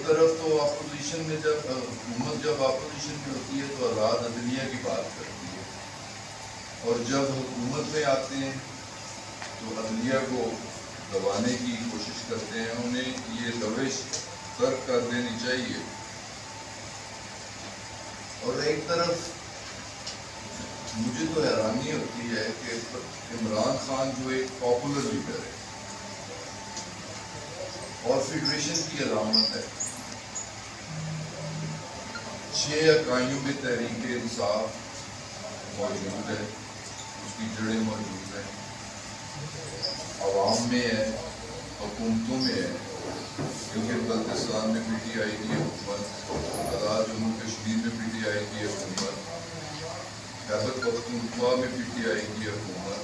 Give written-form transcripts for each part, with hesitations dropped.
طرف تو اپوزیشن میں حکومت جب اپوزیشن میں ہوتی ہے تو آزاد عدلیہ کی بات کرتی ہے، اور جب حکومت میں آتے ہیں تو عدلیہ کو دبانے کی کوشش کرتے ہیں. انہیں یہ روش ترک کر دینی چاہیے. اور ایک طرف مجھے تو حیرانی ہوتی ہے کہ عمران خان جو ایک پاپولر لیڈر ہے اور فیڈریشن کی علامت ہے، 6 اکائیوں میں تحریک انصاف موجود ہے، اس کی جڑیں موجود ہیں، عوام میں ہے، حکومتوں میں ہے، کیونکہ بلتستان میں پی ٹی آئی کی حکومت، آزاد جموں کشمیر میں پی ٹی آئی کی حکومت، خیبر پختونخوا میں پی ٹی آئی کی حکومت،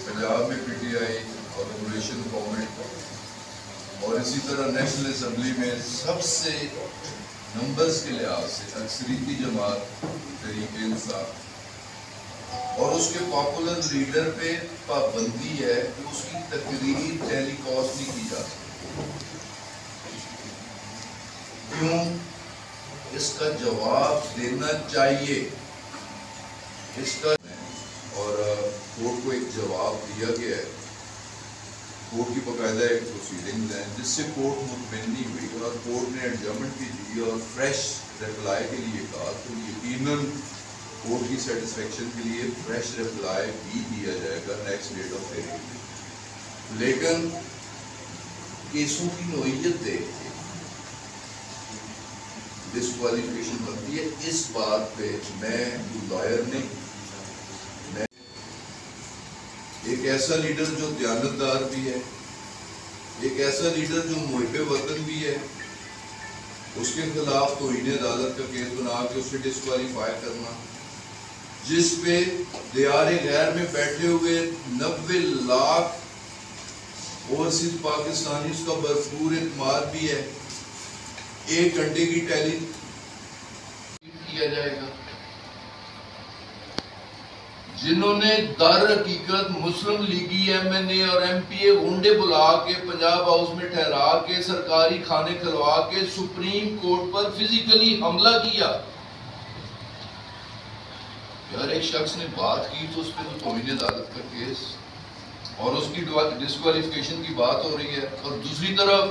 پنجاب میں پی ٹی آئی اور کولیشن گورنمنٹ، اور اسی طرح نیشنل اسمبلی میں سب سے نمبرز کے لحاظ سے اکثریتی جماعت تحریک انصاف، اور اس کے پاپولر لیڈر پہ پابندی ہے کہ اس کی تقریر ٹیلی کاسٹ نہیں کی جا سکتی. کیوں؟ اس کا جواب دینا چاہیے. اس کا اور کورٹ کو ایک جواب دیا گیا ہے، کورٹ کی باقاعدہ ایک پروسیڈنگز ہیں جس سے کورٹ مطمئن نہیں ہوئی، اور کورٹ نے ایڈجرنمنٹ کی دی اور فریش ریپلائی کے لیے کہا. تو یقیناً کورٹ کی سیٹسفیکشن کے لیے فریش ریپلائی بھی دیا جائے گا نیکسٹ ڈیٹ آف ہیئرنگ. لیکن کیسوں کی نوعیت دیکھ کے ڈسکوالیفیکیشن بنتی ہے. اس بات پہ میں لائر نہیں، میں ایک ایسا لیڈر جو دیانتدار بھی ہے، ایک ایسا لیڈر جو محب وطن بھی ہے، اس کے خلاف توہین عدالت کا کیس بنا کے اسے ڈسکوالیفائی کرنا، جس پہ دیار غیر میں بیٹھے ہوئے 90 لاکھ اوورسیز پاکستانی اس کا بھرپور اعتماد بھی ہے. 1 گھنٹے کی ٹیلی کیا جائے گا. جنہوں نے در حقیقت مسلم لیگی ایم این اے اور ایم پی اے گنڈے بلا کے پنجاب ہاؤس میں ٹھہرا کے سرکاری کھانے کھلوا کے سپریم کورٹ پر فزیکلی حملہ کیا. یار ایک شخص نے بات کی تو اس پہ تو توہین عدالت کا کیس اور اس کی ڈسکوالیفیکیشن کی بات ہو رہی ہے. اور دوسری طرف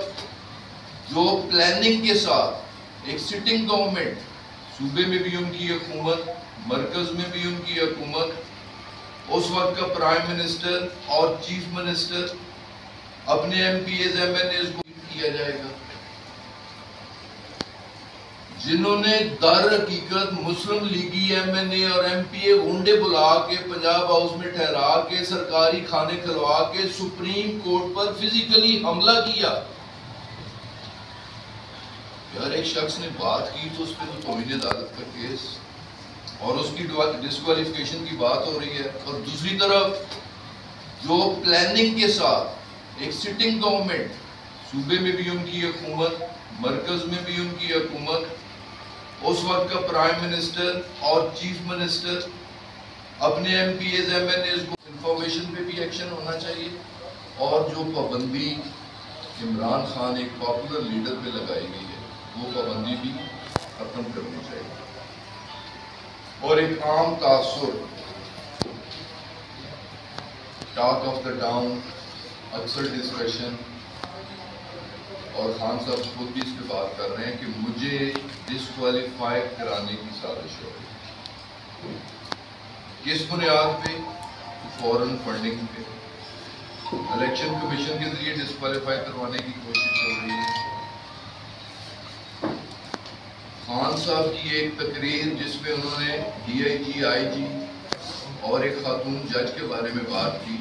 جو پلاننگ کے ساتھ ایک سٹنگ گورنمنٹ، صوبے میں بھی ان کی حکومت، مرکز میں بھی ان کی حکومت، اس وقت کا پرائم منسٹر اور چیف منسٹر اپنے M P As M N As کو کیا جائے گا. جنہوں نے در حقیقت مسلم لیگی ایم این اے اور ایم پی اے گنڈے بلا کے پنجاب ہاؤس میں ٹھہرا کے سرکاری کھانے کھلوا کے سپریم کورٹ پر فزیکلی حملہ کیا. یار ایک شخص نے بات کی تو اس پہ تو توہین عدالت کا کیس اور اس کی ڈسکوالیفیکیشن کی بات ہو رہی ہے. اور دوسری طرف جو پلاننگ کے ساتھ ایک سٹنگ گورنمنٹ، صوبے میں بھی ان کی حکومت، مرکز میں بھی ان کی حکومت، اس وقت کا پرائم منسٹر اور چیف منسٹر اپنے M P As M N As کو انفارمیشن پہ بھی ایکشن ہونا چاہیے. اور جو پابندی عمران خان ایک پاپولر لیڈر پہ لگائی گئی ہے وہ پابندی بھی ختم کرنی چاہیے. اور ایک عام تاثر، ٹاک آف دا ٹاؤن، اکثر ڈسکشن، اور خان صاحب خود بھی اس پہ بات کر رہے ہیں کہ مجھے ڈسکوالیفائی کرانے کی سازش ہو رہی ہے. کس بنیاد پہ؟ فورن فنڈنگ پہ. الیکشن کمیشن کے ذریعے ڈسکوالیفائی کروانے کی کوشش چل رہی ہے. خان صاحب کی ایک تقریر جس میں انہوں نے ڈی آئی جی، آئی جی اور ایک خاتون جج کے بارے میں بات کی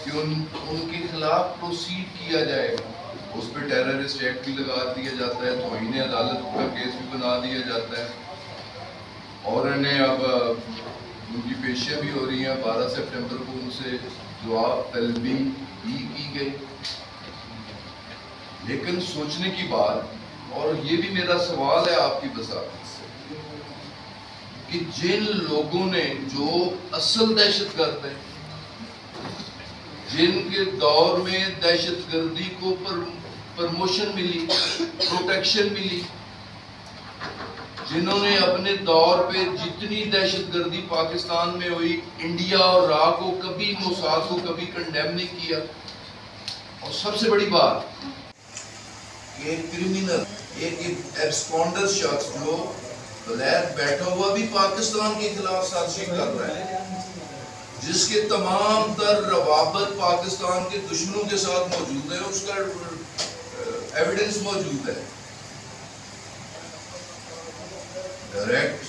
کہ ان کے خلاف پروسیڈ کیا جائے گا. اس پہ ٹیررسٹ ایکٹ بھی لگا دیا جاتا ہے، توہین عدالت کا کیس بھی بنا دیا جاتا ہے، اور انہیں اب ان کی پیشیاں بھی ہو رہی ہیں. 12 سپٹمبر کو ان سے جواب طلبی بھی کی گئی. لیکن سوچنے کی بات، اور یہ بھی میرا سوال ہے آپ کی بساطت سے، کہ جن لوگوں نے جو اصل دہشت گرد ہیں، جن کے دور میں دہشت گردی کو پرموشن ملی، پروٹیکشن ملی، جنہوں نے اپنے دور پہ جتنی دہشت گردی پاکستان میں ہوئی، انڈیا اور را کو کبھی، موساد کو کبھی کنڈیم نہیں کیا. اور سب سے بڑی بات کہ ایک کرمینل، ایک ایبسکونڈر شخص جو بغیر بیٹھا ہوا بھی پاکستان کے خلاف سازشیں کر رہا ہے، جس کے تمام تر روابط پاکستان کے دشمنوں کے ساتھ موجود ہے، اس کا ایویڈنس موجود ہے. ڈائریکٹ